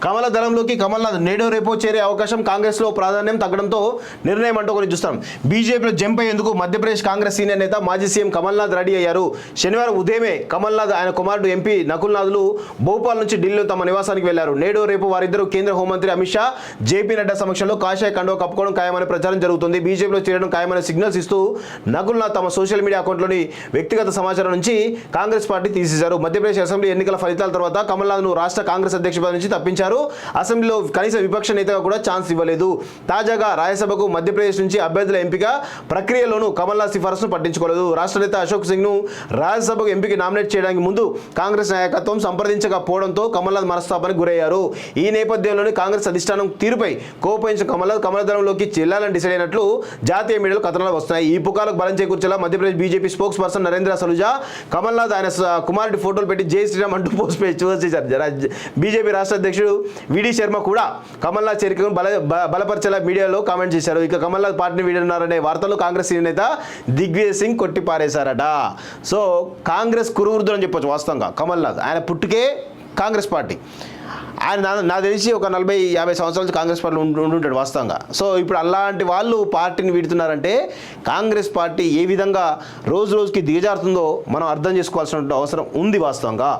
కమల దళంలోకి కమల్నాథ్ నేడు రేపో చేరే అవకాశం, కాంగ్రెస్లో ప్రాధాన్యం తగ్గడంతో నిర్ణయం అంటూ గురించి చూస్తాం. బీజేపీలో జంప్ అయ్యేందుకు మధ్యప్రదేశ్ కాంగ్రెస్ సీనియర్ నేత మాజీ సీఎం కమల్నాథ్ రెడీ అయ్యారు. శనివారం ఉదయమే కమల్నాథ్ ఆయన కుమారుడు ఎంపీ నకుల్నాథ్లు భోపాల్ నుంచి ఢిల్లీలో తమ నివాసానికి వెళ్లారు. నేడు రేపు వారిద్దరూ కేంద్ర హోంమంత్రి అమిత్ షా, జేపీ నడ్డా సమక్షంలో కాషాయ కండువా కప్పుకోవడం ఖాయమనే ప్రచారం జరుగుతుంది. బీజేపీలో చేరడం ఖాయమనే సిగ్నల్స్ ఇస్తూ నకుల్నాథ్ తమ సోషల్ మీడియా అకౌంట్లోని వ్యక్తిగత సమాచారం నుంచి కాంగ్రెస్ పార్టీ తీసేశారు. మధ్యప్రదేశ్ అసెంబ్లీ ఎన్నికల ఫలితాల తర్వాత కమల్నాథ్ను రాష్ట్ర కాంగ్రెస్ అధ్యక్ష పదవి నుంచి తప్పించారు. అసెంబ్లీలో కనీస విపక్ష నేతగా కూడా ఛాన్స్ ఇవ్వలేదు. తాజాగా రాజ్యసభకు మధ్యప్రదేశ్ నుంచి అభ్యర్థుల ఎంపిక ప్రక్రియలోనూ కమల్నాథ్ సిఫారసును పట్టించుకోలేదు. రాష్ట్ర నేత అశోక్ సింగ్ను రాజ్యసభకు ఎంపిక నామినేట్ చేయడానికి ముందు కాంగ్రెస్ నాయకత్వం సంప్రదించకపోవడంతో కమల్నాథ్ మనస్తాపానికి గురయ్యారు. ఈ నేపథ్యంలోనే కాంగ్రెస్ అధిష్టానం తీరుపై కోపించిన కమలదళంలోకి చెల్లాలని డిసైడ్ అయినట్లు జాతీయ మీడియాలో కథనాలు వస్తున్నాయి. ఈ పుకాలకు బలం చేకూర్చేలా Madhya Pradesh BJP spokesperson Narendra Saluja Kamal Nath ఆయన కుమారుడి ఫోటోలు పెట్టి జై శ్రీరామ్ అంటూ పోస్ట్ చేశారు. బీజేపీ రాష్ట్ర అధ్యక్షుడు విడి శర్మ కూడా కమల్నాథ్ చేరికను బలపరిచేలా మీడియాలో కామెంట్ చేశారు. ఇక కమల్నాథ్ పార్టీని వీడన్నారనే వార్తలు కాంగ్రెస్ సీనియర్ నేత దిగ్విజయ్ సింగ్ కొట్టిపారేశారట. సో కాంగ్రెస్ కురువృద్ధుడు అని చెప్పొచ్చు. వాస్తవంగా కమల్నాథ్ ఆయన పుట్టుకే కాంగ్రెస్ పార్టీ. ఆయన నాకు తెలిసి ఒక 40-50 సంవత్సరాలు కాంగ్రెస్ పార్టీలో ఉంటుంటాడు వాస్తవంగా. సో ఇప్పుడు అలాంటి వాళ్ళు పార్టీని వీడుతున్నారంటే కాంగ్రెస్ పార్టీ ఏ విధంగా రోజు రోజుకి దిగజారుతుందో మనం అర్థం చేసుకోవాల్సిన అవసరం ఉంది వాస్తవంగా.